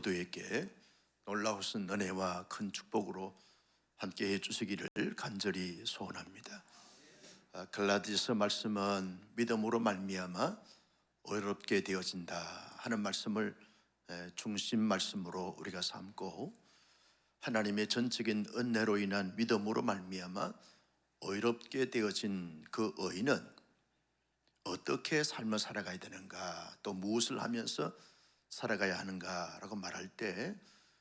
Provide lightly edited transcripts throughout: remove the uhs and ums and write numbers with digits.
모두에게 놀라우신 은혜와 큰 축복으로 함께 해주시기를 간절히 소원합니다. 갈라디아서 말씀은 믿음으로 말미암아 어렵게 되어진다 하는 말씀을 중심 말씀으로 우리가 삼고, 하나님의 전적인 은혜로 인한 믿음으로 말미암아 의롭게 되어진 그 의인은 어떻게 삶을 살아가야 되는가, 또 무엇을 하면서 살아가야 하는가라고 말할 때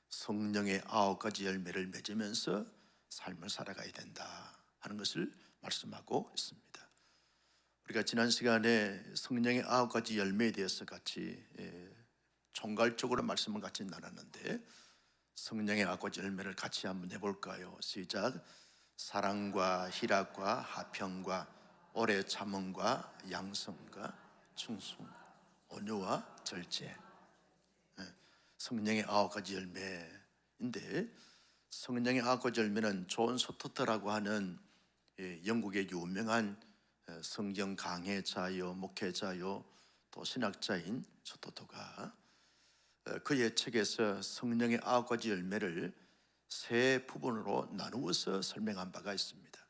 성령의 9가지 열매를 맺으면서 삶을 살아가야 된다 하는 것을 말씀하고 있습니다. 우리가 지난 시간에 성령의 9가지 열매에 대해서 같이 총괄적으로 말씀을 같이 나눴는데, 성령의 9가지 열매를 같이 한번 해볼까요? 시작. 사랑과 희락과 화평과 오래 참음과 양성과 충성, 온유와 절제. 성령의 9가지 열매인데, 성령의 9가지 열매는 존 스토트라고 하는 영국의 유명한 성경 강해자요, 목회자요, 또 신학자인 스토트가 그의 책에서 성령의 9가지 열매를 세 부분으로 나누어서 설명한 바가 있습니다.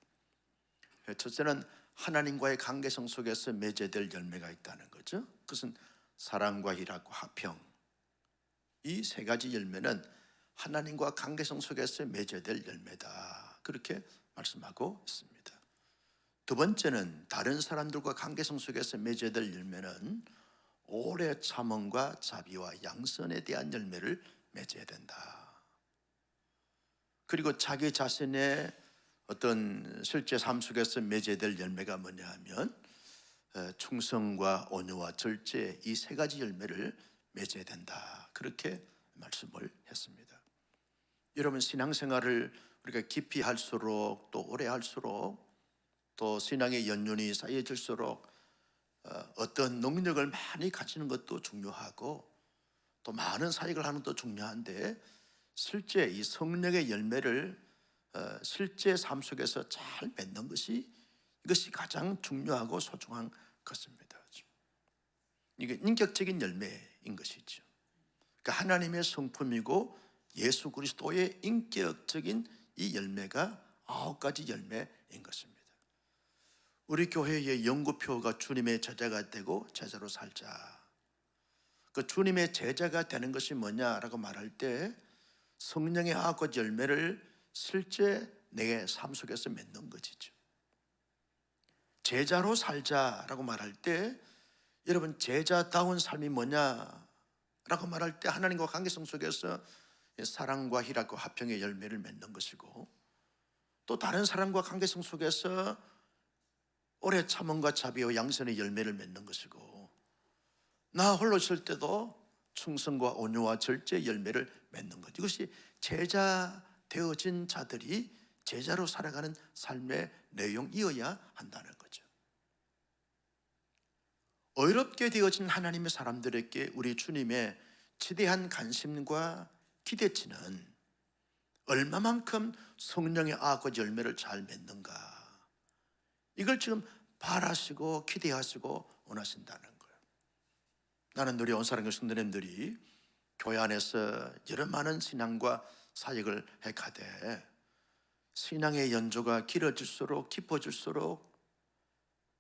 첫째는 하나님과의 관계성 속에서 맺어야 될 열매가 있다는 거죠. 그것은 사랑과 희락과 화평, 이 세 가지 열매는 하나님과 관계성 속에서 맺어야 될 열매다, 그렇게 말씀하고 있습니다. 두 번째는 다른 사람들과 관계성 속에서 맺어야 될 열매는 오래 참음과 자비와 양선에 대한 열매를 맺어야 된다. 그리고 자기 자신의 어떤 실제 삶 속에서 맺어야 될 열매가 뭐냐 하면 충성과 온유와 절제, 이 세 가지 열매를 맺어야 된다, 그렇게 말씀을 했습니다. 여러분, 신앙생활을 우리가 깊이 할수록, 또 오래 할수록, 또 신앙의 연륜이 쌓여질수록 어떤 능력을 많이 가지는 것도 중요하고, 또 많은 사역을 하는 것도 중요한데, 실제 이 성령의 열매를 실제 삶 속에서 잘 맺는 것이, 이것이 가장 중요하고 소중한 것입니다. 이게 인격적인 열매인 것이죠. 그러니까 하나님의 성품이고 예수 그리스도의 인격적인 이 열매가 9가지 열매인 것입니다. 우리 교회의 연구표가 주님의 제자가 되고 제자로 살자. 그 주님의 제자가 되는 것이 뭐냐라고 말할 때 성령의 9가지 열매를 실제 내 삶 속에서 맺는 것이죠. 제자로 살자라고 말할 때, 여러분, 제자다운 삶이 뭐냐라고 말할 때 하나님과 관계성 속에서 사랑과 희락과 화평의 열매를 맺는 것이고, 또 다른 사람과 관계성 속에서 오래 참음과 자비와 양선의 열매를 맺는 것이고, 나 홀로 있을 때도 충성과 온유와 절제의 열매를 맺는 것. 이것이 제자 되어진 자들이 제자로 살아가는 삶의 내용이어야 한다는 거죠. 의롭게 되어진 하나님의 사람들에게 우리 주님의 지대한 관심과 기대치는 얼마만큼 성령의 9가지 열매를 잘 맺는가, 이걸 지금 바라시고 기대하시고 원하신다는 거예요. 나는 우리 온사랑교회 성도님들이 교회 안에서 여러 많은 신앙과 사역을 해가되, 신앙의 연조가 길어질수록 깊어질수록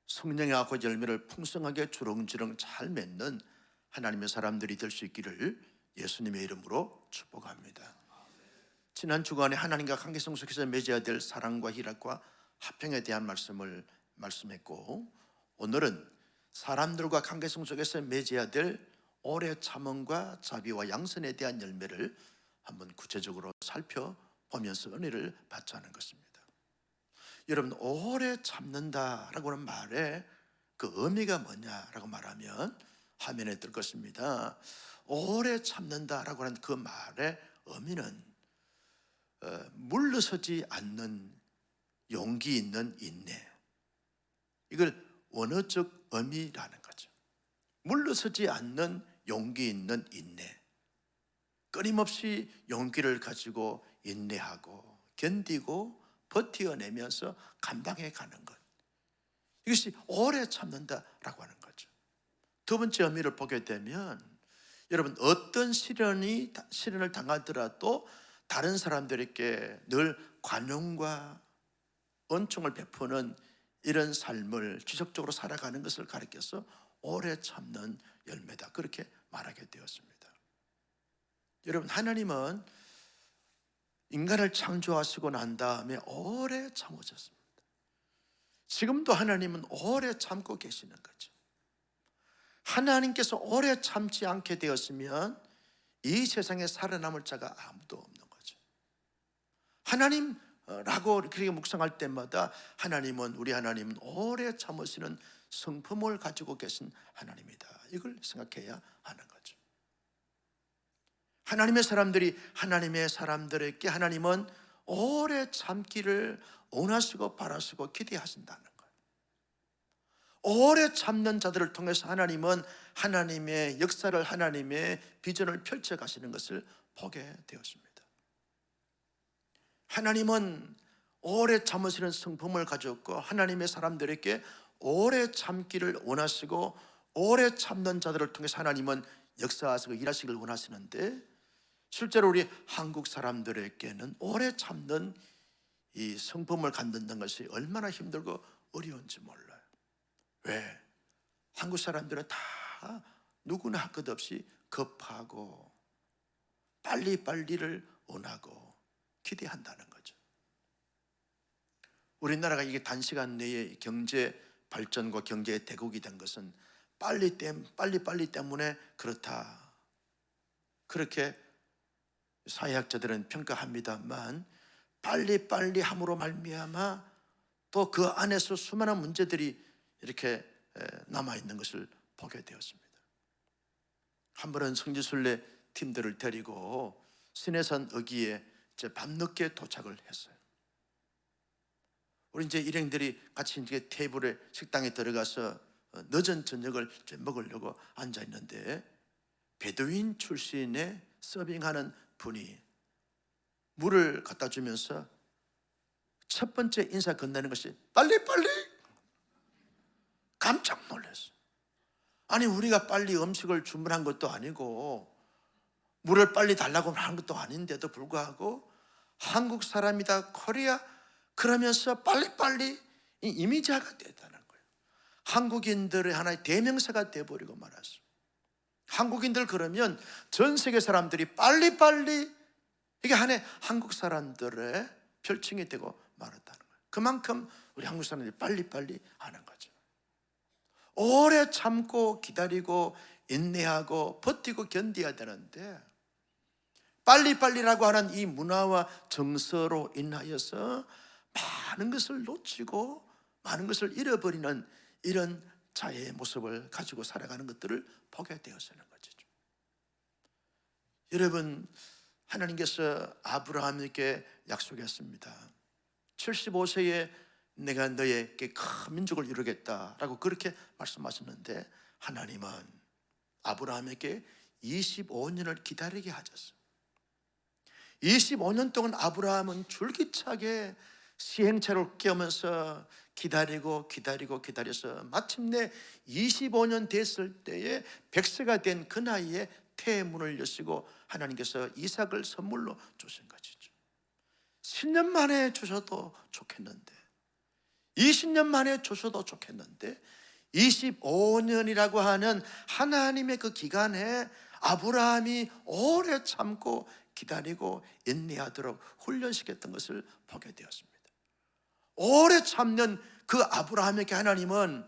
성령의 9가지 열매를 풍성하게 주렁주렁 잘 맺는 하나님의 사람들이 될 수 있기를 예수님의 이름으로 축복합니다. 지난 주간에 하나님과 관계성 속에서 맺어야 될 사랑과 희락과 화평에 대한 말씀을 말씀했고, 오늘은 사람들과 관계성 속에서 맺어야 될 오래 참음과 자비와 양선에 대한 열매를 한번 구체적으로 살펴보면서 은혜를 받자는 것입니다. 여러분, 오래 참는다라고 하는 말의 그 의미가 뭐냐라고 말하면 화면에 뜰 것입니다. 오래 참는다라고 하는 그 말의 의미는 물러서지 않는 용기 있는 인내, 이걸 원어적 의미라는 거죠. 물러서지 않는 용기 있는 인내, 끊임없이 용기를 가지고 인내하고 견디고 버텨내면서 감당해 가는 것, 이것이 오래 참는다라고 하는 거죠. 두 번째 의미를 보게 되면 여러분, 어떤 시련을 당하더라도 다른 사람들에게 늘 관용과 은총을 베푸는 이런 삶을 지속적으로 살아가는 것을 가르쳐서 오래 참는 열매다, 그렇게 말하게 되었습니다. 여러분, 하나님은 인간을 창조하시고 난 다음에 오래 참으셨습니다. 지금도 하나님은 오래 참고 계시는 거죠. 하나님께서 오래 참지 않게 되었으면 이 세상에 살아남을 자가 아무도 없는 거죠. 하나님라고 그렇게 묵상할 때마다 우리 하나님은 오래 참으시는 성품을 가지고 계신 하나님이다, 이걸 생각해야 하는 거죠. 하나님의 사람들에게 하나님은 오래 참기를 원하시고 바라시고 기대하신다는 거예요. 오래 참는 자들을 통해서 하나님은 하나님의 역사를, 하나님의 비전을 펼쳐가시는 것을 보게 되었습니다. 하나님은 오래 참으시는 성품을 가졌고 하나님의 사람들에게 오래 참기를 원하시고 오래 참는 자들을 통해서 하나님은 역사하시고 일하시기를 원하시는데, 실제로 우리 한국 사람들에게는 오래 참는 이 성품을 갖는다는 것이 얼마나 힘들고 어려운지 몰라요. 왜? 한국 사람들은 다 누구나 할 것 없이 급하고 빨리빨리를 원하고 기대한다는 거죠. 우리나라가 이게 단시간 내에 경제 발전과 경제의 대국이 된 것은 빨리 때문에 그렇다, 그렇게 사회학자들은 평가합니다만, 빨리 함으로 말미암아 또 그 안에서 수많은 문제들이 이렇게 남아있는 것을 보게 되었습니다. 한 번은 성지순례 팀들을 데리고 신해산 어귀에 밤늦게 도착을 했어요. 우리 일행들이 같이 테이블에 식당에 들어가서 늦은 저녁을 먹으려고 앉아 있는데, 베두인 출신의 서빙하는 분이 물을 갖다 주면서 첫 번째 인사 건네는 것이 빨리. 깜짝 놀랐어요. 아니, 우리가 빨리 음식을 주문한 것도 아니고 물을 빨리 달라고 한 것도 아닌데도 불구하고 한국 사람이다, 코리아, 그러면서 빨리 이 이미지화가 됐다는 거예요. 한국인들의 하나의 대명사가 돼버리고 말았어요. 한국인들 그러면 전 세계 사람들이 빨리, 이게 하나의 한국 사람들의 별칭이 되고 말았다는 거예요. 그만큼 우리 한국 사람들이 빨리 하는 거죠. 오래 참고 기다리고 인내하고 버티고 견뎌야 되는데, 빨리라고 하는 이 문화와 정서로 인하여서 많은 것을 놓치고 많은 것을 잃어버리는 이런 자의 모습을 가지고 살아가는 것들을 보게 되었다는 것이죠. 여러분, 하나님께서 아브라함에게 약속했습니다. 75세에 내가 너에게 큰 민족을 이루겠다라고 그렇게 말씀하셨는데, 하나님은 아브라함에게 25년을 기다리게 하셨어요. 25년 동안 아브라함은 줄기차게 시행착오를 깨우면서 기다려서 마침내 25년 됐을 때에 100세가 된 그 나이에 태문을 여시고 하나님께서 이삭을 선물로 주신 것이죠. 10년 만에 주셔도 좋겠는데, 20년 만에 주셔도 좋겠는데 25년이라고 하는 하나님의 그 기간에 아브라함이 오래 참고 기다리고 인내하도록 훈련시켰던 것을 보게 되었습니다. 오래 참는 그 아브라함에게 하나님은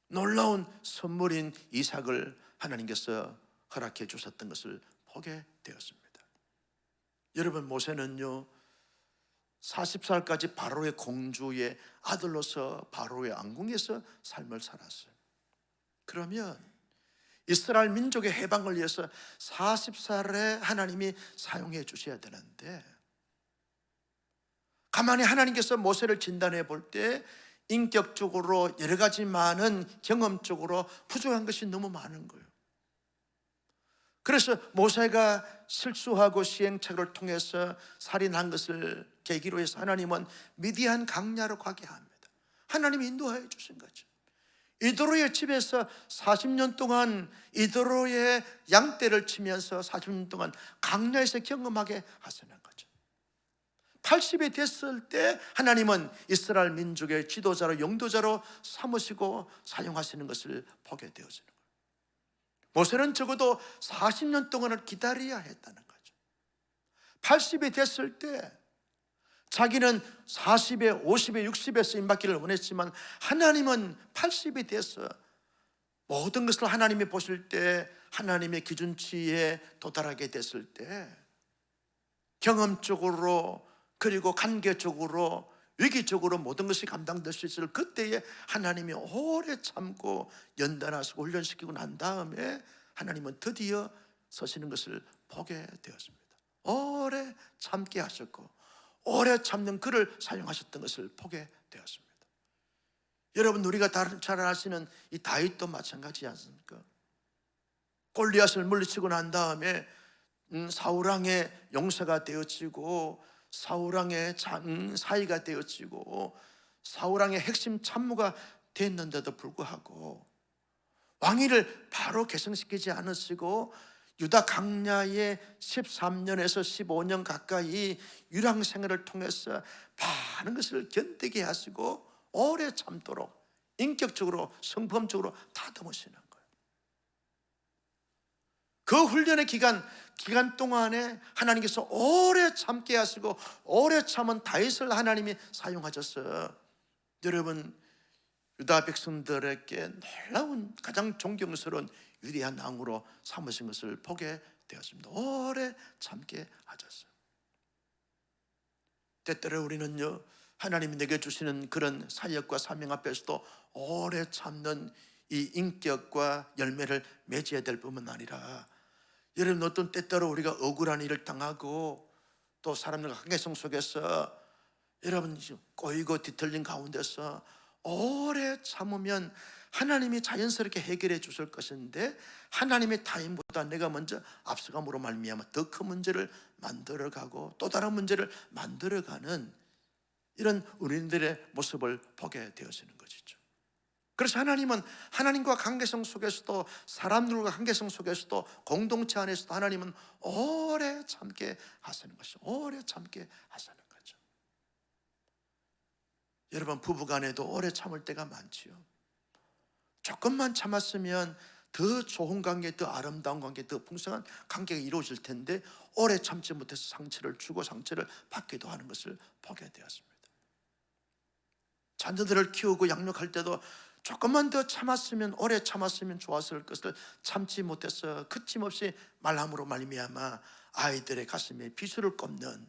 놀라운 선물인 이삭을 하나님께서 허락해 주셨던 것을 보게 되었습니다. 여러분, 모세는요 40살까지 바로의 공주의 아들로서 바로의 왕궁에서 삶을 살았어요. 그러면 이스라엘 민족의 해방을 위해서 40살에 하나님이 사용해 주셔야 되는데, 가만히 하나님께서 모세를 진단해 볼 때 인격적으로 여러 가지 많은 경험적으로 부족한 것이 너무 많은 거예요. 그래서 모세가 실수하고 시행착오를 통해서 살인한 것을 계기로 해서 하나님은 미디안 강야로 가게 합니다. 하나님이 인도하여 주신 거죠. 이도로의 집에서 40년 동안 이도로의 양떼를 치면서 40년 동안 광야에서 경험하게 하시는 거죠. 80이 됐을 때 하나님은 이스라엘 민족의 지도자로 영도자로 삼으시고 사용하시는 것을 보게 되어지는 거예요. 모세는 적어도 40년 동안을 기다려야 했다는 거죠. 80이 됐을 때 자기는 40에 50에 60에 쓰임받기를 원했지만 하나님은 80이 돼서 모든 것을 하나님이 보실 때 하나님의 기준치에 도달하게 됐을 때 경험적으로 그리고 관계적으로 위기적으로 모든 것이 감당될 수 있을 그때에 하나님이 오래 참고 연단하시고 훈련시키고 난 다음에 하나님은 드디어 서시는 것을 보게 되었습니다. 오래 참게 하셨고 오래 참는 그를 사용하셨던 것을 보게 되었습니다. 여러분, 우리가 잘 아시는 이 다윗도 마찬가지지 않습니까? 골리앗을 물리치고 난 다음에 사울왕의 용사가 되어지고 사울왕의 사위가 되어지고 사울왕의 핵심 참모가 됐는데도 불구하고 왕위를 바로 계승시키지 않으시고 유다 광야에 13년에서 15년 가까이 유랑 생활을 통해서 많은 것을 견디게 하시고 오래 참도록 인격적으로 성품적으로 다듬으시는 거예요. 그 훈련의 기간 동안에 하나님께서 오래 참게 하시고 오래 참은 다윗을 하나님이 사용하셔서 여러분 유다 백성들에게 놀라운 가장 존경스러운 위대한 왕으로 삼으신 것을 보게 되었습니다. 오래 참게 하셨어요. 때때로 우리는요, 하나님이 내게 주시는 그런 사역과 사명 앞에서도 오래 참는 이 인격과 열매를 맺어야 될 뿐만 아니라 여러분, 어떤 때때로 우리가 억울한 일을 당하고 또 사람들과 관계성 속에서 여러분 꼬이고 뒤틀린 가운데서 오래 참으면 하나님이 자연스럽게 해결해 주실 것인데 하나님의 타임보다 내가 먼저 앞서감으로 말미암아 더 큰 문제를 만들어가고 또 다른 문제를 만들어가는 이런 우리들의 모습을 보게 되어지는 것이죠. 그래서 하나님은 하나님과 관계성 속에서도 사람들과 관계성 속에서도 공동체 안에서도 하나님은 오래 참게 하시는 것이죠. 오래 참게 하시는 거죠. 여러분, 부부간에도 오래 참을 때가 많지요. 조금만 참았으면 더 좋은 관계, 더 아름다운 관계, 더 풍성한 관계가 이루어질 텐데 오래 참지 못해서 상처를 주고 상처를 받기도 하는 것을 보게 되었습니다. 자녀들을 키우고 양육할 때도 조금만 더 참았으면, 오래 참았으면 좋았을 것을 참지 못해서 그침없이 말함으로 말미암아 아이들의 가슴에 비수를 꼽는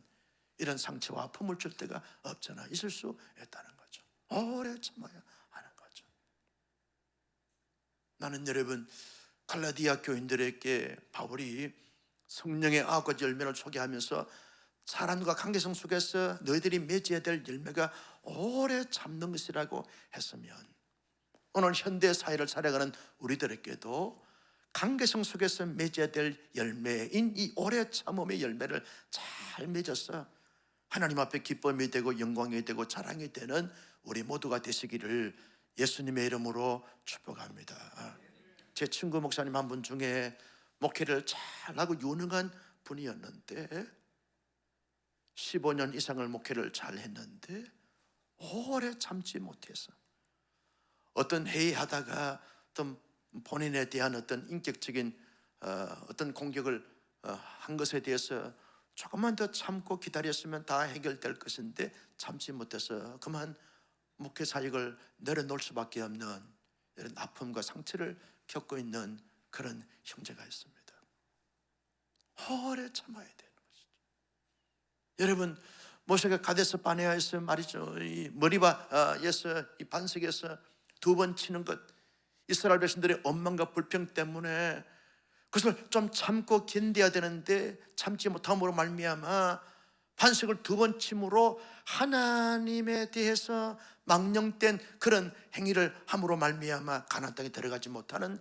이런 상처와 아픔을 줄 때가 없잖아. 있을 수 있다는 거죠. 오래 참아야 하는 거죠. 나는 여러분, 갈라디아 교인들에게 바울이 성령의 9가지 열매를 소개하면서 사람과 관계성 속에서 너희들이 맺어야 될 열매가 오래 참는 것이라고 했으면 오늘 현대 사회를 살아가는 우리들에게도 관계성 속에서 맺어야 될 열매인 이 오래 참음의 열매를 잘 맺어서 하나님 앞에 기쁨이 되고 영광이 되고 자랑이 되는 우리 모두가 되시기를 예수님의 이름으로 축복합니다. 제 친구 목사님 한 분 중에 목회를 잘하고 유능한 분이었는데 15년 이상을 목회를 잘 했는데 오래 참지 못해서 어떤 회의하다가 어떤 본인에 대한 어떤 인격적인 어떤 공격을 한 것에 대해서 조금만 더 참고 기다렸으면 다 해결될 것인데 참지 못해서 그만 목회 사역을 내려놓을 수밖에 없는 이런 아픔과 상처를 겪고 있는 그런 형제가 있습니다. 오래 참아야 되는 것이죠. 여러분, 모세가 가데스 바네아에서 말이죠, 이 머리바에서 이 반석에서 2번 치는 것, 이스라엘 백성들의 원망과 불평 때문에 그것을 좀 참고 견뎌야 되는데 참지 못함으로 말미암아 반석을 2번 침으로 하나님에 대해서 망령된 그런 행위를 함으로 말미암아 가나안 땅에 들어가지 못하는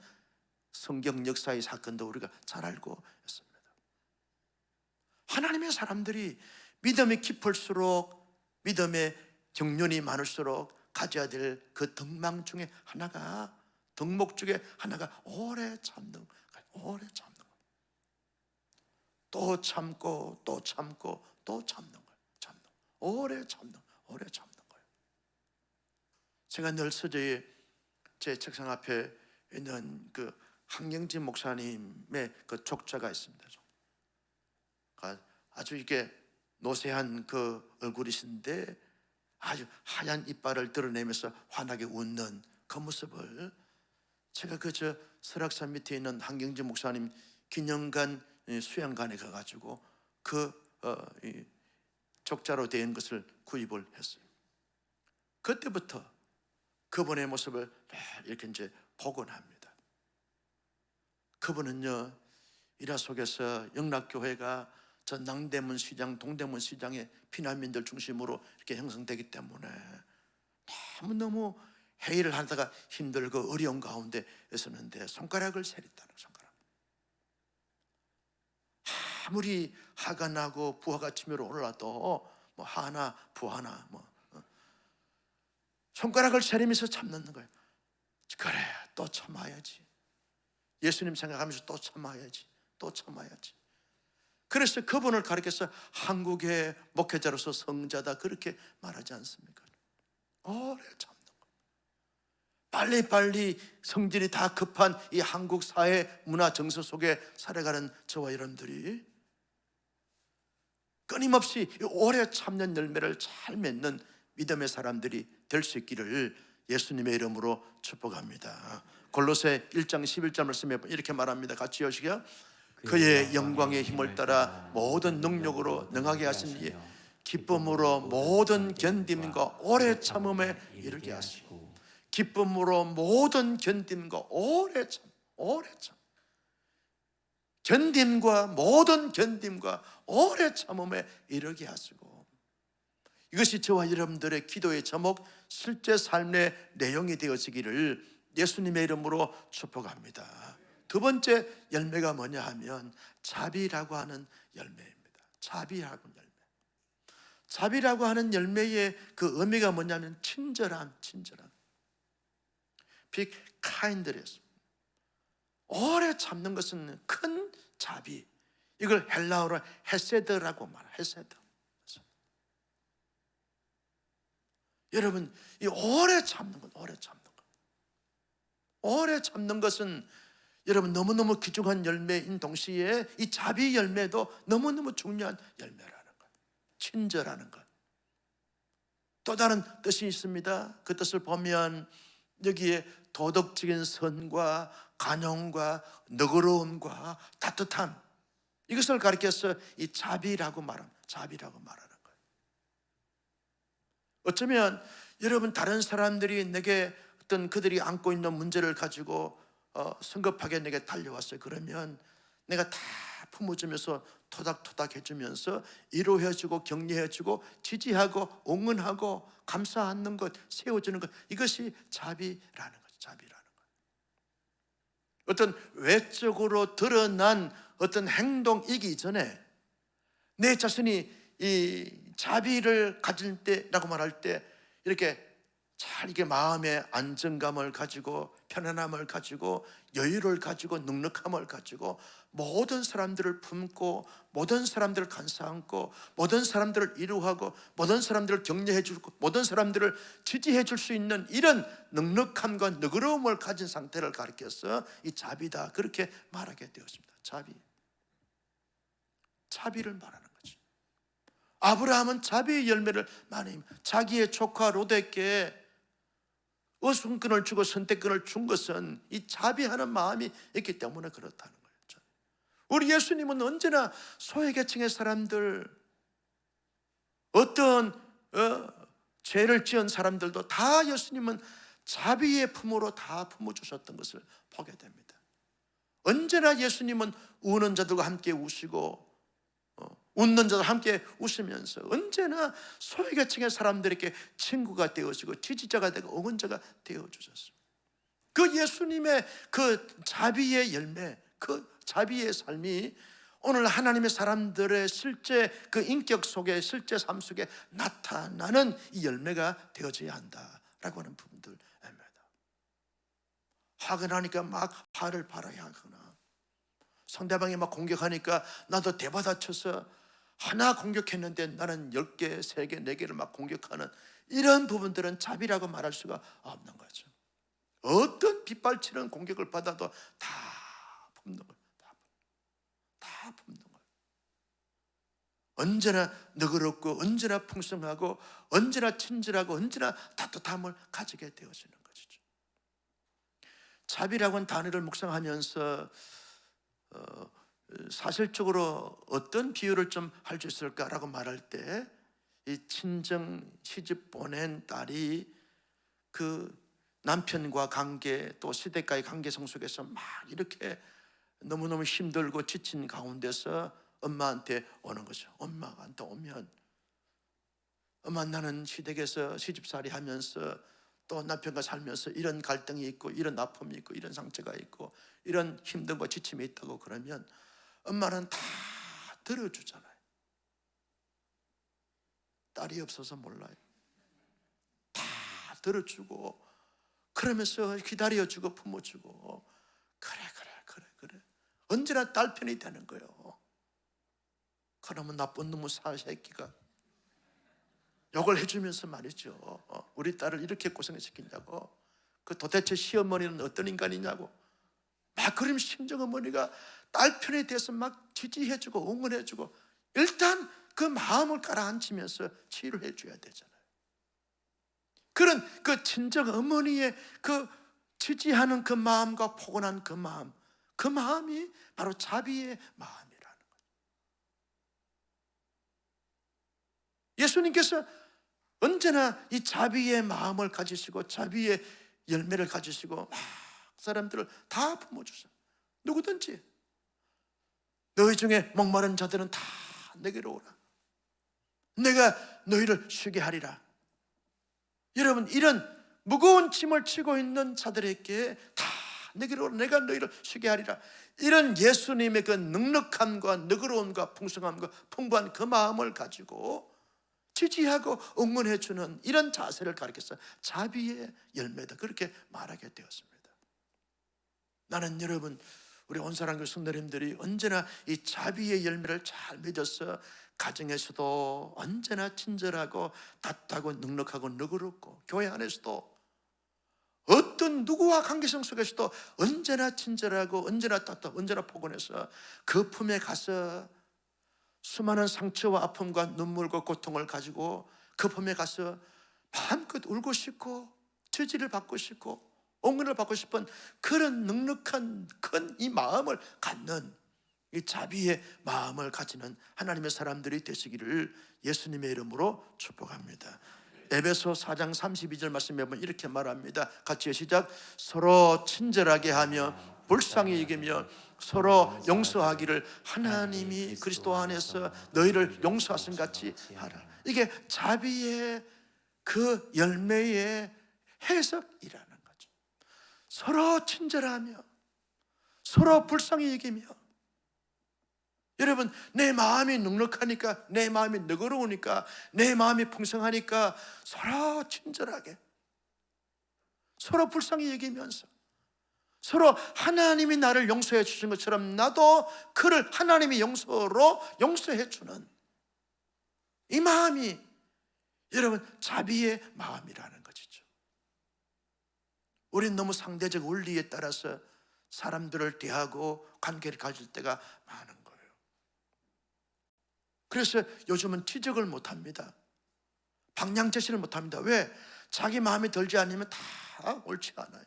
성경 역사의 사건도 우리가 잘 알고 있습니다. 하나님의 사람들이 믿음이 깊을수록, 믿음의 경륜이 많을수록 가져야 될 그 덕망 중에 하나가 덕목 중에 하나가 오래 참는 거예요. 오래 참는 거예요. 또 참고 또 참고 또 참는 거예요. 참는 거예요. 오래 참는 거예요. 오래 참는 거예요. 제가 늘 서재에 제 책상 앞에 있는 그 황영진 목사님의 그 족자가 있습니다. 아주 이게 노쇠한 그 얼굴이신데 아주 하얀 이빨을 드러내면서 환하게 웃는 그 모습을 제가 저 설악산 밑에 있는 황경진 목사님 기념관 수양관에 가가지고 이 족자로 된 것을 구입을 했어요. 그때부터 그분의 모습을 이렇게 이제 보곤 합니다. 그분은요, 일화 속에서 영락교회가 저 낭대문 시장, 동대문 시장의 피난민들 중심으로 이렇게 형성되기 때문에 너무너무 회의를 하다가 힘들고 어려운 가운데 있었는데 손가락을 세렸다는 손가락. 아무리 화가 나고 부하가 치밀어 올라도 뭐 하나 부하나 손가락을 세리면서 참는 거예요. 그래, 또 참아야지. 예수님 생각하면서 또 참아야지. 또 참아야지. 그래서 그분을 가리켜서 한국의 목회자로서 성자다 그렇게 말하지 않습니까? 오래 참는 거. 빨리빨리 성질이 다 급한 이 한국 사회 문화 정서 속에 살아가는 저와 여러분들이 끊임없이 오래 참는 열매를 잘 맺는 믿음의 사람들이 될 수 있기를 예수님의 이름으로 축복합니다. 골로새 1장 11절 말씀에 이렇게 말합니다. 같이 여시고요. 그의 영광의 힘을 따라 모든 능력으로 능하게 하신 이 기쁨으로 모든 견딤과 오래 참음에 이르게 하시고, 기쁨으로 모든 견딤과 오래 참, 견딤과 모든 견딤과 오래 참음에 이르게 하시고, 이것이 저와 여러분들의 기도의 제목, 실제 삶의 내용이 되어지기를 예수님의 이름으로 축복합니다. 두 번째 열매가 뭐냐 하면 자비라고 하는 열매입니다. 자비라고 하는 열매. 자비라고 하는 열매의 그 의미가 뭐냐면 친절함. Be kindness. 오래 참는 것은 큰 자비. 이걸 헬라어로 헤세드라고 말해요. 헤세드. 여러분, 이 오래 참는 것, 오래 참는 것은 여러분 너무너무 귀중한 열매인 동시에 이 자비 열매도 너무너무 중요한 열매라는 것. 친절하는 것. 또 다른 뜻이 있습니다. 그 뜻을 보면 여기에 도덕적인 선과 간용과 너그러움과 따뜻함, 이것을 가리켜서 이 자비라고 말하는 거예요. 어쩌면 여러분 다른 사람들이 내게 어떤 그들이 안고 있는 문제를 가지고 성급하게 내게 달려왔어요. 그러면 내가 다 품어주면서 토닥토닥 해주면서 위로해주고 격려해주고 지지하고 응원하고 감사하는 것, 세워주는 것, 이것이 자비라는 거죠. 자비라는 것. 어떤 외적으로 드러난 어떤 행동이기 전에 내 자신이 이 자비를 가질 때라고 말할 때 이렇게 잘 이게 마음의 안정감을 가지고 편안함을 가지고 여유를 가지고 넉넉함을 가지고 모든 사람들을 품고 모든 사람들을 간사 안고 모든 사람들을 위로하고 모든 사람들을 격려해 주고 모든 사람들을 지지해 줄 수 있는 이런 넉넉함과 너그러움을 가진 상태를 가리켜서 이 자비다 그렇게 말하게 되었습니다. 자비를 말하는 거죠. 아브라함은 자비의 열매를 많이, 자기의 조카 롯에게 어순권을 주고 선택권을 준 것은 이 자비하는 마음이 있기 때문에 그렇다는 거예요. 우리 예수님은 언제나 소외계층의 사람들, 어떤 죄를 지은 사람들도 다 예수님은 자비의 품으로 다 품어주셨던 것을 보게 됩니다. 언제나 예수님은 우는 자들과 함께 우시고 웃는 자들 함께 웃으면서 언제나 소외계층의 사람들에게 친구가 되어지고 지지자가 되고 응원자가 되어주셨습니다. 그 예수님의 그 자비의 열매, 그 자비의 삶이 오늘 하나님의 사람들의 실제 그 인격 속에, 실제 삶 속에 나타나는 이 열매가 되어져야 한다라고 하는 부분들입니다. 화가 나니까 막 화를 발아야 하거나, 상대방이 막 공격하니까 나도 대받아쳐서 하나 공격했는데 나는 10개, 3개, 4개를 막 공격하는 이런 부분들은 자비라고 말할 수가 없는 거죠. 어떤 빗발치는 공격을 받아도 다 품는 거예요. 다 품는 거예요. 언제나 너그럽고 언제나 풍성하고 언제나 친절하고 언제나 따뜻함을 가지게 되어지는 것이죠. 자비라고는 단어를 묵상하면서 사실적으로 어떤 비유를 좀 할 수 있을까라고 말할 때, 이 친정 시집 보낸 딸이 그 남편과 관계, 또 시댁과의 관계성 속에서 막 이렇게 너무너무 힘들고 지친 가운데서 엄마한테 오는 거죠. 엄마한테 오면, 엄마 나는 시댁에서 시집살이 하면서 또 남편과 살면서 이런 갈등이 있고 이런 아픔이 있고 이런 상처가 있고 이런 힘듦과 지침이 있다고 그러면 엄마는 다 들어주잖아요. 딸이 없어서 몰라요. 다 들어주고 그러면서 기다려주고 품어주고, 그래 언제나 딸 편이 되는 거예요. 그러면 나쁜 놈의 사새끼가 욕을 해주면서 말이죠. 우리 딸을 이렇게 고생시키냐고, 그 도대체 시어머니는 어떤 인간이냐고 막 그러면 친정어머니가 딸 편에 대해서 막 지지해주고 응원해주고, 일단 그 마음을 가라앉히면서 치유를 해줘야 되잖아요. 그런 그 친정어머니의 그 지지하는 그 마음과 포근한 그 마음, 그 마음이 바로 자비의 마음이라는 거예요. 예수님께서 언제나 이 자비의 마음을 가지시고 자비의 열매를 가지시고 막 사람들을 다 품어주세요. 누구든지 너희 중에 목마른 자들은 다 내게로 오라. 내가 너희를 쉬게 하리라. 여러분, 이런 무거운 짐을 지고 있는 자들에게 다 내게로 오라. 내가 너희를 쉬게 하리라. 이런 예수님의 그 넉넉함과 너그러움과 풍성함과 풍부한 그 마음을 가지고 지지하고 응원해주는 이런 자세를 가르쳐서 자비의 열매다, 그렇게 말하게 되었습니다. 나는 여러분, 우리 온사랑교회 성도님들이 언제나 이 자비의 열매를 잘 맺어서 가정에서도 언제나 친절하고 따뜻하고 넉넉하고 너그럽고, 교회 안에서도 어떤 누구와 관계성 속에서도 언제나 친절하고 언제나 따뜻하고 언제나 포근해서 그 품에 가서 수많은 상처와 아픔과 눈물과 고통을 가지고 그 품에 가서 마음껏 울고 싶고 지지를 받고 싶고 응원을 받고 싶은 그런 넉넉한 큰 이 마음을 갖는, 이 자비의 마음을 가지는 하나님의 사람들이 되시기를 예수님의 이름으로 축복합니다. 에베소 4장 32절 말씀에 보면 이렇게 말합니다. 같이 시작. 서로 친절하게 하며 불쌍히 여기며 서로 용서하기를 하나님이 그리스도 안에서 너희를 용서하신 같이 하라. 이게 자비의 그 열매의 해석이라는 거죠. 서로 친절하며 서로 불쌍히 여기며, 여러분, 내 마음이 넉넉하니까, 내 마음이 너그러우니까, 내 마음이 풍성하니까 서로 친절하게 서로 불쌍히 여기면서 서로 하나님이 나를 용서해 주신 것처럼 나도 그를 하나님이 용서로 용서해 주는 이 마음이 여러분 자비의 마음이라는 것이죠. 우린 너무 상대적 원리에 따라서 사람들을 대하고 관계를 가질 때가 많은 거예요. 그래서 요즘은 지적을 못합니다. 방향 제시를 못합니다. 왜? 자기 마음에 들지 않으면 다 옳지 않아요.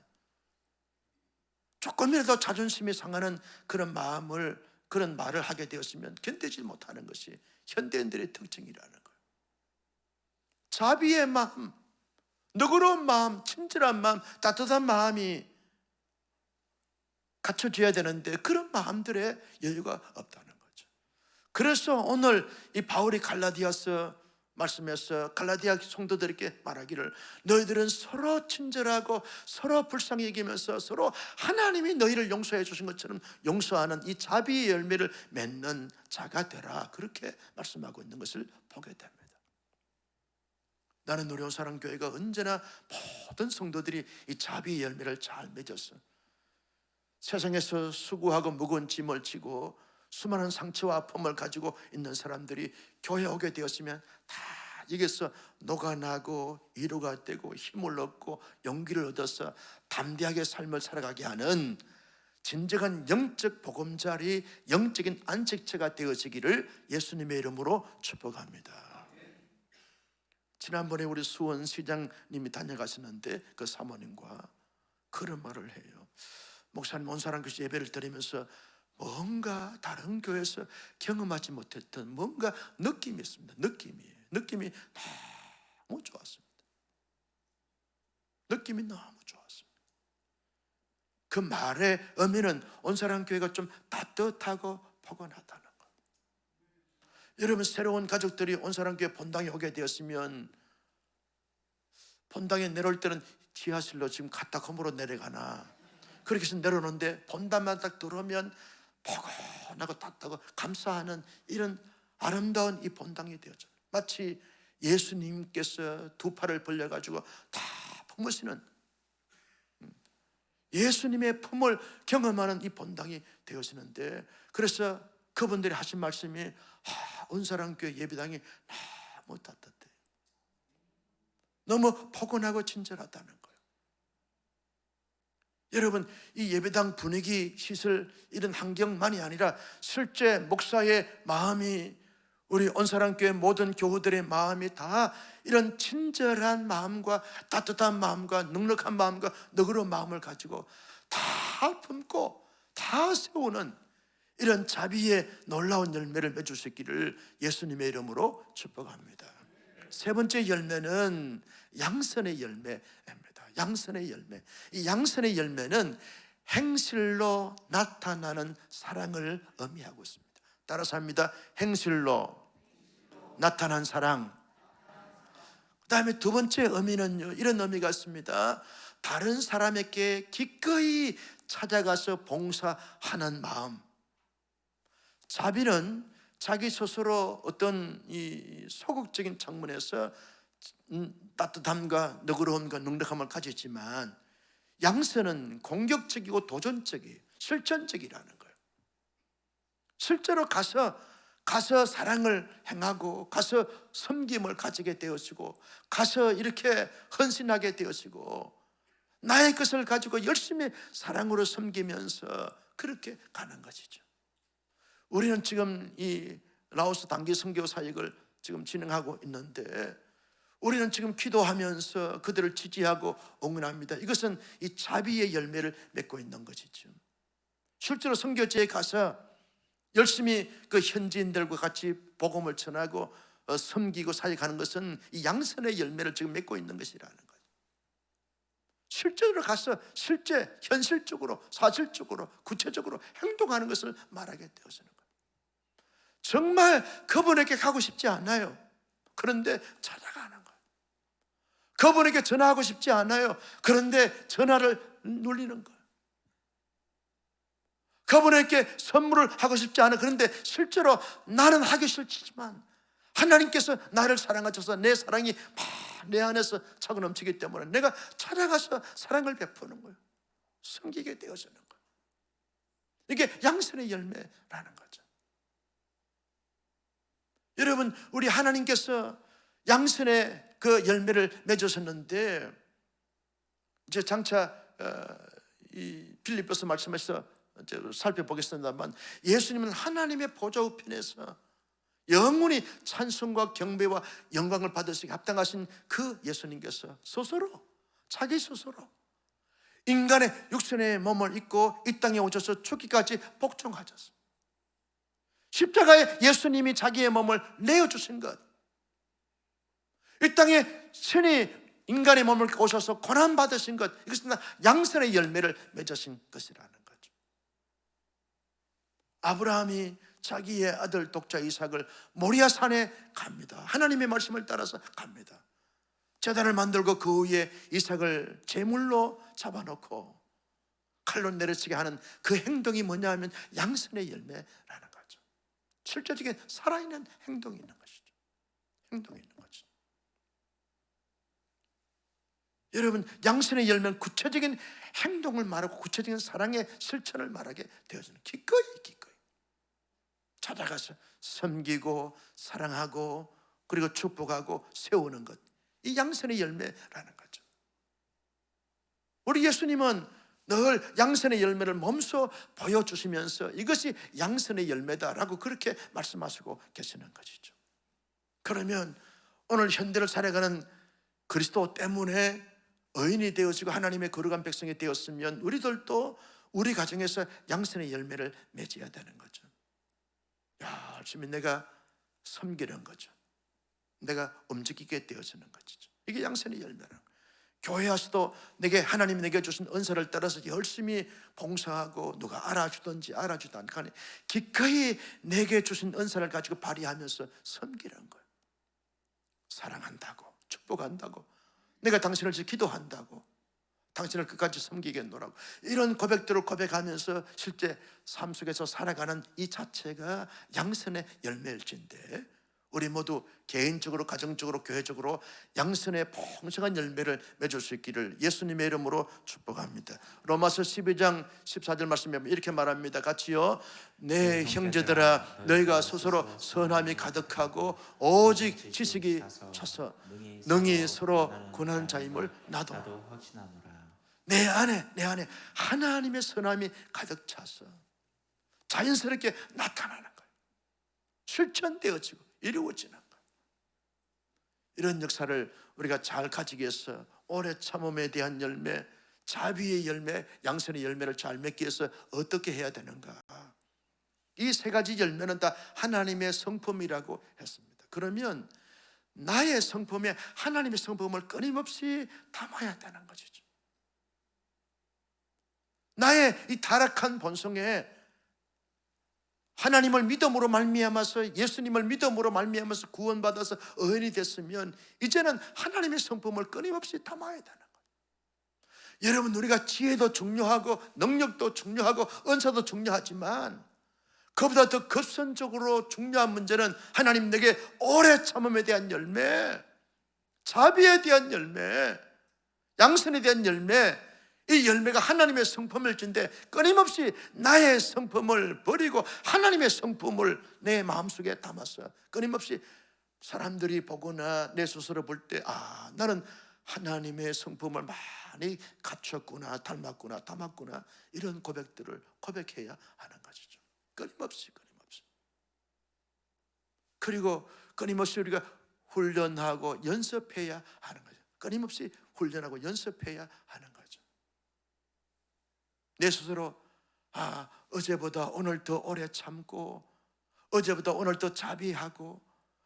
조금이라도 자존심이 상하는 그런 마음을, 그런 말을 하게 되었으면 견디지 못하는 것이 현대인들의 특징이라는 거예요. 자비의 마음, 너그러운 마음, 친절한 마음, 따뜻한 마음이 갖춰져야 되는데 그런 마음들의 여유가 없다는 거죠. 그래서 오늘 이 바울이 갈라디아서 말씀에서 갈라디아 성도들에게 말하기를 너희들은 서로 친절하고 서로 불쌍히 여기면서 서로 하나님이 너희를 용서해 주신 것처럼 용서하는 이 자비의 열매를 맺는 자가 되라, 그렇게 말씀하고 있는 것을 보게 됩니다. 나는 우리 온사랑교회가 언제나 모든 성도들이 이 자비의 열매를 잘 맺었어. 세상에서 수고하고 무거운 짐을 지고 수많은 상처와 아픔을 가지고 있는 사람들이 교회에 오게 되었으면 다 여기서 녹아나고 위로가 되고 힘을 얻고 용기를 얻어서 담대하게 삶을 살아가게 하는 진정한 영적 보금자리, 영적인 안식처가 되어지기를 예수님의 이름으로 축복합니다. 지난번에 우리 수원시장님이 다녀가시는데 그 사모님과 그런 말을 해요. 목사님, 온 사람 교회 예배를 드리면서 뭔가 다른 교회에서 경험하지 못했던 뭔가 느낌이 있습니다. 느낌이 너무 좋았습니다. 느낌이 너무 좋았습니다. 그 말의 의미는 온사랑교회가 좀 따뜻하고 포근하다는 것. 여러분, 새로운 가족들이 온사랑교회 본당에 오게 되었으면 본당에 내려올 때는 지하실로 지금 갔다 건물로 내려가나 그렇게 해서 내려오는데 본당만 딱 들어오면 포근하고 따뜻하고 감사하는 이런 아름다운 이 본당이 되어져. 마치 예수님께서 두 팔을 벌려가지고 다 품으시는 예수님의 품을 경험하는 이 본당이 되어지는데, 그래서 그분들이 하신 말씀이 온사랑교회 예배당이 너무 따뜻해요. 너무 포근하고 친절하다는 거예요. 여러분, 이 예배당 분위기, 시설, 이런 환경만이 아니라 실제 목사의 마음이, 우리 온사랑교회 모든 교우들의 마음이 다 이런 친절한 마음과 따뜻한 마음과 넉넉한 마음과 너그러운 마음을 가지고 다 품고 다 세우는 이런 자비의 놀라운 열매를 맺을 수 있기를 예수님의 이름으로 축복합니다. 세 번째 열매는 양선의 열매입니다. 양선의 열매. 이 양선의 열매는 행실로 나타나는 사랑을 의미하고 있습니다. 따라서 합니다. 행실로 나타난 사랑. 그 다음에 두 번째 의미는요, 이런 의미가 있습니다. 다른 사람에게 기꺼이 찾아가서 봉사하는 마음. 자비는 자기 스스로 어떤 이 소극적인 측면에서 따뜻함과 너그러움과 넉넉함을 가지지만, 양선은 공격적이고 도전적이에요. 실천적이라는 거예요. 실제로 가서 사랑을 행하고 가서 섬김을 가지게 되어지고 가서 이렇게 헌신하게 되어지고 나의 것을 가지고 열심히 사랑으로 섬기면서 그렇게 가는 것이죠. 우리는 지금 이 라오스 단기 선교 사역을 지금 진행하고 있는데, 우리는 지금 기도하면서 그들을 지지하고 응원합니다. 이것은 이 자비의 열매를 맺고 있는 것이죠. 실제로 선교지에 가서 열심히 그 현지인들과 같이 복음을 전하고 섬기고 사역하는 것은 이 양선의 열매를 지금 맺고 있는 것이라는 거예요. 실제로 가서 실제 현실적으로 사실적으로 구체적으로 행동하는 것을 말하게 되어지는 거예요. 정말 그분에게 가고 싶지 않아요. 그런데 찾아가는 거예요. 그분에게 전화하고 싶지 않아요. 그런데 전화를 눌리는 거예요. 그분에게 선물을 하고 싶지 않아. 그런데 실제로 나는 하기 싫지만 하나님께서 나를 사랑하셔서 내 사랑이 막 내 안에서 차고 넘치기 때문에 내가 찾아가서 사랑을 베푸는 거예요. 섬기게 되어지는 거예요. 이게 양선의 열매라는 거죠. 여러분, 우리 하나님께서 양선의 그 열매를 맺으셨는데, 이제 장차 이 빌립보서 말씀에서 살펴보겠습니다만, 예수님은 하나님의 보좌 우편에서 영원히 찬송과 경배와 영광을 받으시기 합당하신 그 예수님께서 스스로, 자기 스스로 인간의 육신의 몸을 입고 이 땅에 오셔서 죽기까지 복종하셨습니다. 십자가에 예수님이 자기의 몸을 내어주신 것, 이 땅에 신이 인간의 몸을 오셔서 고난받으신 것, 이것은 양선의 열매를 맺으신 것이라는 거죠. 아브라함이 자기의 아들 독자 이삭을 모리아 산에 갑니다. 하나님의 말씀을 따라서 갑니다. 제단을 만들고 그 위에 이삭을 제물로 잡아놓고 칼로 내려치게 하는 그 행동이 뭐냐 하면 양선의 열매라는 거죠. 실제적인 살아있는 행동이 있는 것이죠. 행동이 있는 거죠. 여러분, 양선의 열매는 구체적인 행동을 말하고 구체적인 사랑의 실천을 말하게 되어지는, 기꺼이 찾아가서 섬기고 사랑하고 그리고 축복하고 세우는 것, 이 양선의 열매라는 거죠. 우리 예수님은 늘 양선의 열매를 몸소 보여주시면서 이것이 양선의 열매다라고 그렇게 말씀하시고 계시는 것이죠. 그러면 오늘 현대를 살아가는 그리스도 때문에 의인이 되어지고 하나님의 거룩한 백성이 되었으면 우리들도 우리 가정에서 양선의 열매를 맺어야 되는 거죠. 열심히 내가 섬기는 거죠. 내가 움직이게 되어지는 것이죠. 이게 양선의 열매라는 거예요. 교회 와서도 하나님이 내게 주신 은사를 따라서 열심히 봉사하고 누가 알아주든지 알아주지 않고 기꺼이 내게 주신 은사를 가지고 발휘하면서 섬기는 거예요. 사랑한다고, 축복한다고, 내가 당신을 지켜 기도한다고, 당신을 끝까지 섬기겠노라고, 이런 고백들을 고백하면서 실제 삶 속에서 살아가는 이 자체가 양선의 열매일진데, 우리 모두 개인적으로, 가정적으로, 교회적으로 양선의 풍성한 열매를 맺을 수 있기를 예수님의 이름으로 축복합니다. 로마서 12장 14절 말씀에 이렇게 말합니다. 같이요. 내 형제들아, 너희가 스스로 선함이 가득하고 오직 지식이 차서 능히 서로 권한 자임을 나도 확신하노라. 내 안에 하나님의 선함이 가득 차서 자연스럽게 나타나는 거예요. 실천되어지고 이루어지는 거예요. 이런 역사를 우리가 잘 가지기 위해서 오래 참음에 대한 열매, 자비의 열매, 양선의 열매를 잘 맺기 위해서 어떻게 해야 되는가? 이 세 가지 열매는 다 하나님의 성품이라고 했습니다. 그러면 나의 성품에 하나님의 성품을 끊임없이 담아야 되는 것이죠. 나의 이 타락한 본성에 하나님을 믿음으로 말미암아서, 예수님을 믿음으로 말미암아서 구원받아서 의인이 됐으면 이제는 하나님의 성품을 끊임없이 담아야 되는 거예요. 여러분, 우리가 지혜도 중요하고 능력도 중요하고 은사도 중요하지만 그보다 더 급선적으로 중요한 문제는 하나님 내게 오래 참음에 대한 열매, 자비에 대한 열매, 양선에 대한 열매, 이 열매가 하나님의 성품일진데 끊임없이 나의 성품을 버리고 하나님의 성품을 내 마음속에 담아서 끊임없이 사람들이 보거나 내 스스로 볼 때 나는 하나님의 성품을 많이 갖췄구나, 닮았구나, 담았구나, 이런 고백들을 고백해야 하는 것이죠. 끊임없이. 그리고 끊임없이 우리가 훈련하고 연습해야 하는 거죠. 끊임없이 훈련하고 연습해야 하는 거죠. 내 스스로 어제보다 오늘 더 오래 참고, 어제보다 오늘 더 자비하고,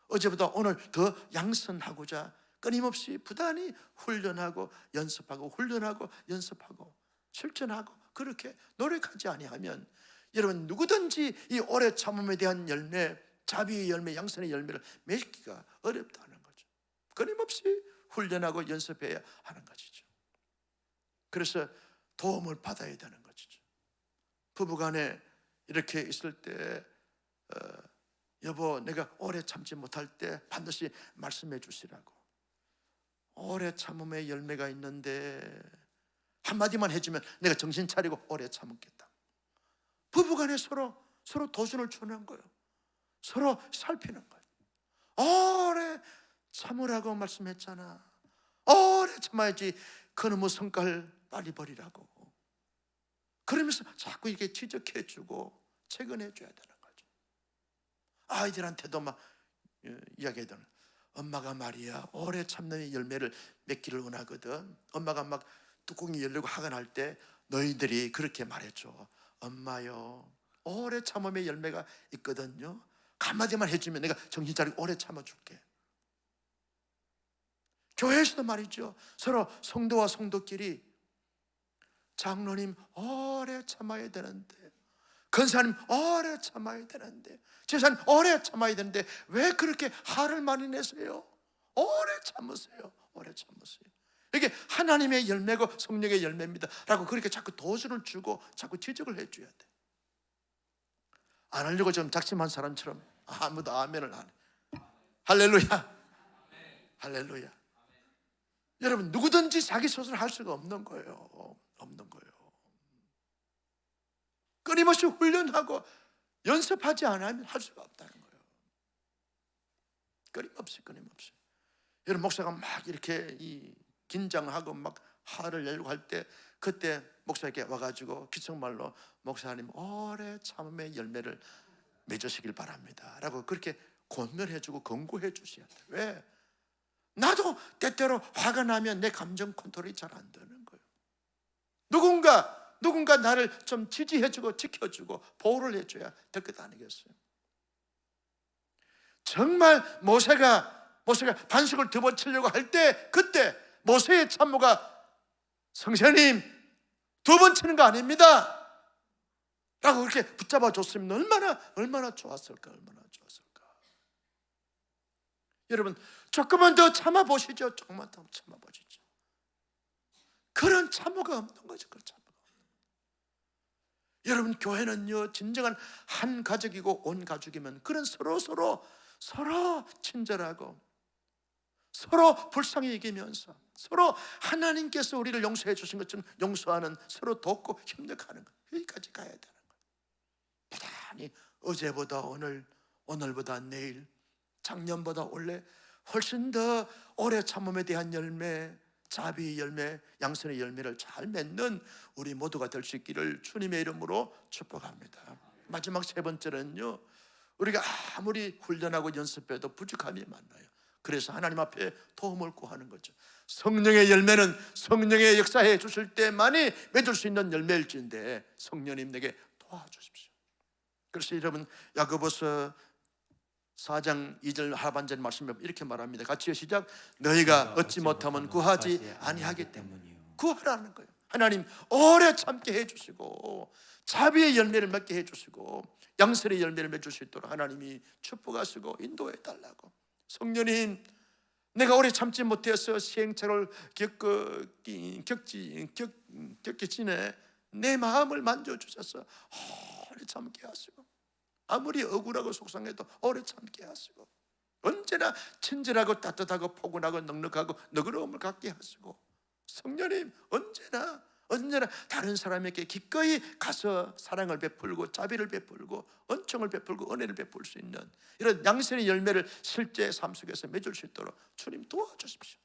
어제보다 오늘 더 양선하고자 끊임없이 부단히 훈련하고 연습하고, 훈련하고 연습하고 실천하고 그렇게 노력하지 아니하면 여러분, 누구든지 이 오래 참음에 대한 열매, 자비의 열매, 양선의 열매를 맺기가 어렵다는 거죠. 끊임없이 훈련하고 연습해야 하는 것이죠. 그래서 도움을 받아야 되는 것이죠. 부부간에 이렇게 있을 때 여보, 내가 오래 참지 못할 때 반드시 말씀해 주시라고. 오래 참음의 열매가 있는데 한마디만 해주면 내가 정신 차리고 오래 참겠다. 부부간에 서로 도전을 주는 거예요. 서로 살피는 거예요. 오래 참으라고 말씀했잖아. 오래 참아야지 그놈의 성깔 빨리 버리라고. 그러면서 자꾸 이렇게 지적해주고 체근해줘야 되는 거죠. 아이들한테도 막 이야기하던, 엄마가 말이야 오래 참는 열매를 맺기를 원하거든. 엄마가 막 뚜껑이 열리고 화가 날 때 너희들이 그렇게 말해줘. 엄마요, 오래 참음의 열매가 있거든요. 한마디만 해주면 내가 정신 차리고 오래 참아줄게. 교회에서도 말이죠. 서로 성도와 성도끼리, 장로님 오래 참아야 되는데, 권사님 오래 참아야 되는데, 제사님 오래 참아야 되는데 왜 그렇게 화를 많이 내세요? 오래 참으세요. 오래 참으세요. 이게 하나님의 열매고 성령의 열매입니다 라고 그렇게 자꾸 도전을 주고 자꾸 지적을 해줘야 돼. 안 하려고 좀 작심한 사람처럼 아무도 아멘을 안 해. 할렐루야. 할렐루야. 여러분, 누구든지 자기 스스로 할 수가 없는 거예요. 없는 거예요. 끊임없이 훈련하고 연습하지 않으면 할 수가 없다는 거예요. 끊임없이. 여러분, 목사가 막 이렇게 긴장하고 막 화를 내려고 할 때, 그때 목사에게 와가지고 기척말로 목사님 오래 참음의 열매를 맺으시길 바랍니다 라고 그렇게 권면해주고 권고해 주셔야 돼요. 왜? 나도 때때로 화가 나면 내 감정 컨트롤이 잘 안 되는 거예요. 누군가 나를 좀 지지해주고 지켜주고 보호를 해줘야 될 것 아니겠어요? 정말 모세가 반석을 2번 치려고 할 때, 그때 모세의 참모가 성세님 2번 치는 거 아닙니다 라고 그렇게 붙잡아 줬으면 얼마나 좋았을까. 여러분, 조금만 더 참아보시죠. 조금만 더 참아보시죠. 그런 참모가 없는 거죠. 그런 참모가. 여러분, 교회는요 진정한 한 가족이고 온 가족이면 그런 서로 친절하고 서로 불쌍히 여기면서 서로 하나님께서 우리를 용서해 주신 것처럼 용서하는, 서로 돕고 협력하는 것, 여기까지 가야 되는 거예요. 부단히 어제보다 오늘, 오늘보다 내일, 작년보다 올해 훨씬 더 오래 참음에 대한 열매, 자비의 열매, 양선의 열매를 잘 맺는 우리 모두가 될 수 있기를 주님의 이름으로 축복합니다. 마지막 3번째는요, 우리가 아무리 훈련하고 연습해도 부족함이 많아요. 그래서 하나님 앞에 도움을 구하는 거죠. 성령의 열매는 성령의 역사해 주실 때만이 맺을 수 있는 열매일진데 성령님 내게 도와주십시오. 그래서 여러분, 야고보서 4장 2절 하반절 말씀에 이렇게 말합니다. 같이요, 시작. 너희가 얻지 못하면 구하지 아니하기 때문이요. 구하라는 거예요. 하나님 오래 참게 해주시고 자비의 열매를 맺게 해주시고 양설의 열매를 맺을 수 있도록 하나님이 축복하시고 인도해 달라고. 성령님, 내가 오래 참지 못해서 시행착오를 겪기 전에 내 마음을 만져주셔서 오래 참게 하시고, 아무리 억울하고 속상해도 오래 참게 하시고, 언제나 친절하고 따뜻하고 포근하고 넉넉하고 너그러움을 갖게 하시고, 성령님 언제나 다른 사람에게 기꺼이 가서 사랑을 베풀고 자비를 베풀고 은총을 베풀고 은혜를 베풀 수 있는 이런 양선의 열매를 실제 삶 속에서 맺을 수 있도록 주님 도와주십시오.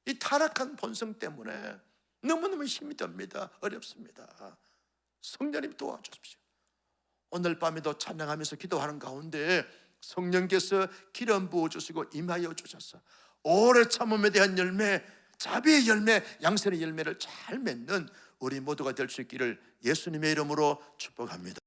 이 타락한 본성 때문에 너무너무 힘이 듭니다. 어렵습니다. 성령님 도와주십시오. 오늘 밤에도 찬양하면서 기도하는 가운데 성령께서 기름 부어주시고 임하여 주셔서 오래 참음에 대한 열매, 자비의 열매, 양선의 열매를 잘 맺는 우리 모두가 될 수 있기를 예수님의 이름으로 축복합니다.